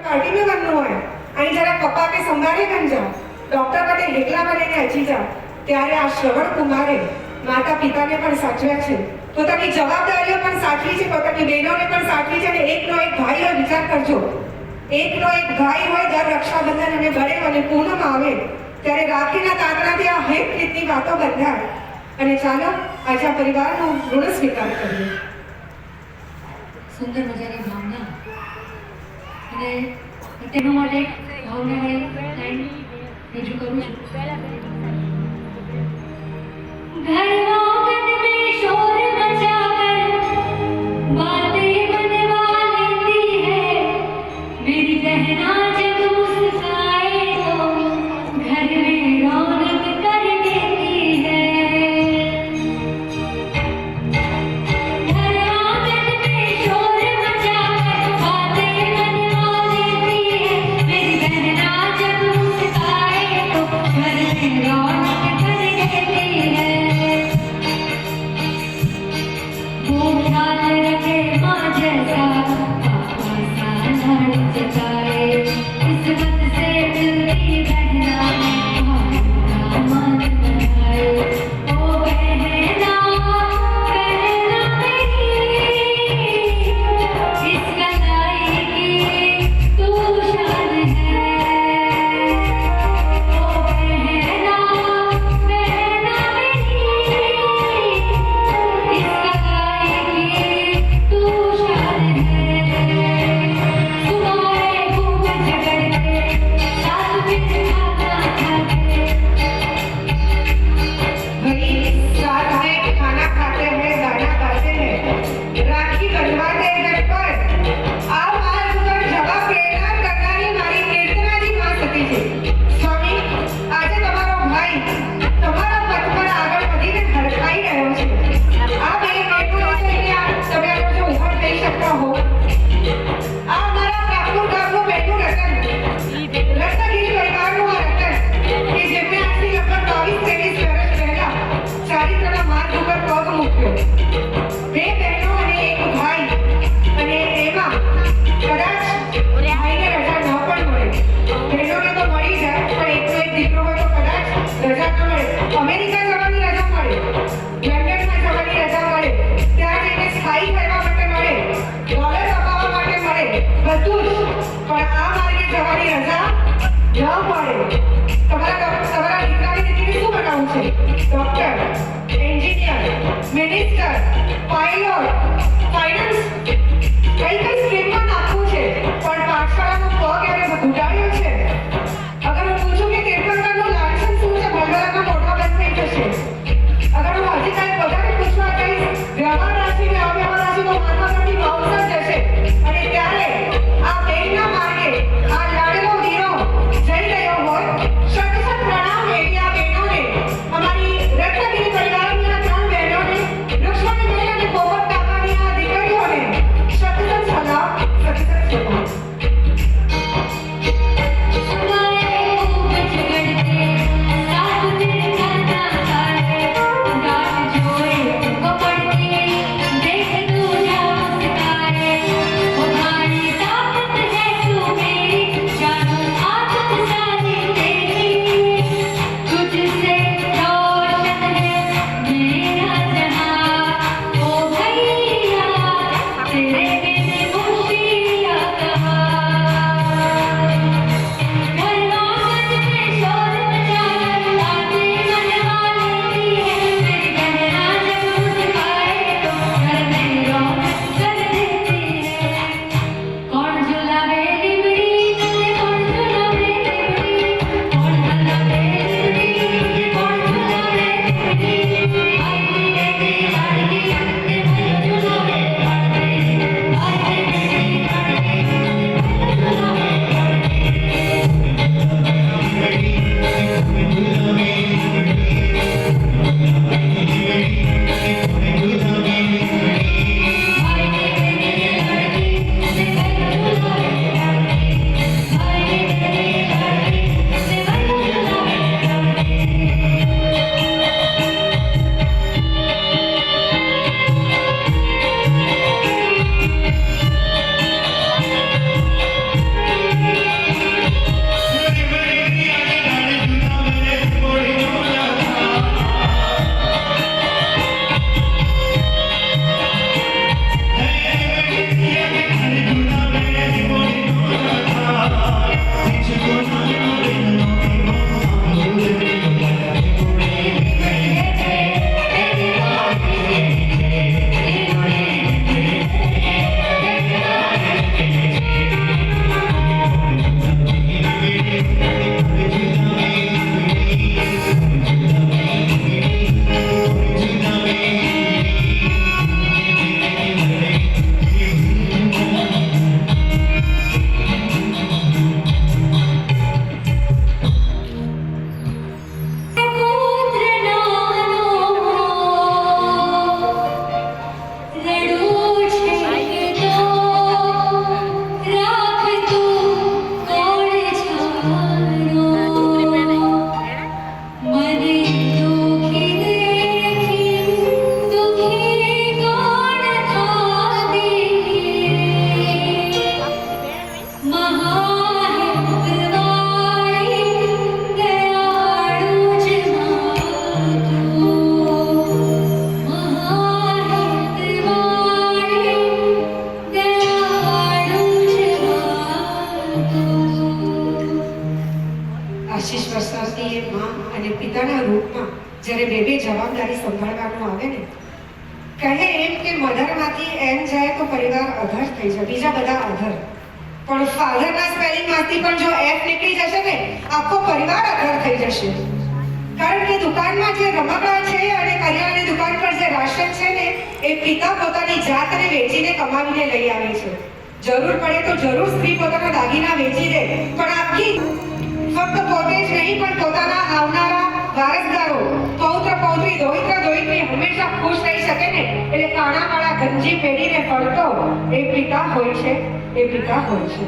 Party में बनना है आणि जरा पप्पा के संभारे बन जा डॉक्टर बने ढेकला बने हची जा त्यारे आ श्रवण कुमारे माता पिताने पण साचव्या छे પોતાની જવાબદારીઓ પણ સાચવી છે પોતાની બહેનોને પણ સાચવી છે અને એકનો એક ભાઈનો વિચાર કરજો એકનો એક ભાઈ હોય દર રક્ષાબંધન અને બળે અને પૂનમ આવે ત્યારે રાખીના તાતણાથી આ હેત રીતની વાતો બંધાય અને ચાલો આજે આ પરિવારનો ઋણ સ્વીકાર કરીએ સુંદર મજાની ભાવના અને તેના માટે ભાવનાને લાઈન રજૂ કરું છું घर आंगन में शोर मचाकर बातें बनवा लेती है मेरी बहना जब मुस्कुराए तो घर में रौनक कर देती है घर आंगन में शोर मचाकर बातें बनवा लेती है मेरी बहना जब मुस्कुराए तो घर में रौनक कर देती है वो ख्याल रखे माँ जैसा पापा सा लाड जताए किस्मत से मिलती बहना भाई का मान बनाए ओ बहना बहना मेरी इस कलाई की तू शान है ओ बहना बहना मेरी इस कलाई की तू शान है तुम्हारे घूम झगड़ के साथ में खाना खाते भाई साथ में खाना खाते हैं गाना गाते हैं राखी बंधवाते घर पर આ માર્ગ પર જવા પ્રેરણા કરનારી મારી કીર્તનાજી માં સતી છે સ્વામી આજે તમારો ભાઈ તમારા પથ પર આગળ વધીને હરખાઈ રહ્યો છે આ બે મેટો છે તમે આ જો ઉભા થઈ શકતા હો આ અમારા પ્રાકૃત ગામનું બેઠું રતન રત્નગીરી પરિવારનું આ રતન કે જેમણે આજથી લગભગ 22-23 વર્ષ પહેલા ચારિત્રના માર્ગ ઉપર પગ મૂક્યો બે બહેનો અને એક ભાઈ અને એમાં કદાચ ભાઈને રજા ન પણ મળે બહેનોને તો મળી જાય પણ એકનો એક દીકરો હોય તો કદાચ રજા ન મળે અમેરિકા જવાની રજા મળે લંડનમાં જવાની રજા મળે ત્યાં જઈને સ્થાયી કરવા માટે મળે ડોલર કમાવા માટે મળે બધું જ પણ આ માર્ગે જવાની રજા ન મળે તમારા દીકરાની દીકરીને શું બનાવવું છે doctor engineer minister pilot finance કઈ સ્ટ્રીમમાં નાખવું છે પણ પાઠશાળાનો પગ એને ઘૂંટાડ્યો છે અગર હું પૂછું કે તીર્થંકરનું લાયસન્સ શું છે ભલભલાના મોઢા બંધ થઈ જશે અગર હું હજી કાંઈ વધારે પૂછવા કહીશ વ્યવહાર રાશિને અવ્યવહાર રાશિનો માથામાંથી બાઉન્સર જશે અને ત્યારે આ બેનના માર્ગે આ લાડેલો વીરો જઈ રહ્યો હોય શત પ્રણામ એવી આ બહેનોને અમારી રત્નગીરી પરિવારની આ 3 બહેનોને વૃક્ષોને બેન અને પોપટ કાકાની આ દીકરીઓને શત સલામ આશીષ વરસાવતી એ માં અને પિતાના રૂપમાં જ્યારે બેબી જવાબદારી સંભાળવાનું આવે ને, કહે એમ કે મધરમાંથી એમ જાય તો પરિવાર અધર થઈ જાય, બીજા બધા અધર. પણ ફાધરના સ્પેલિંગમાંથી પણ જો એફ નીકળી જશે ને, આખો પરિવાર અધર થઈ જશે. કારણ કે દુકાનમાં જે રમકડા છે અને કરિયાણાની દુકાન પર જે રાશન છે ને, એ પિતા પોતાની જાતને વેચીને કમાવીને લઈ આવે છે. જરૂર પડે તો જરૂર સ્ત્રી પોતાના દાગીના વેચી દે, પણ આખી ફક્ત પોતે જ નહીં પણ પોતાના આવનારા વારસદારો, પૌત્ર પૌત્રી, દોહિત્ર દોહિત્રી હંમેશા ખુશ રહી શકે ને, એટલે કાણાવાળા ગંજી પહેરીને ફરતો એ પિતા હોય છે, એ પિતા હોય છે.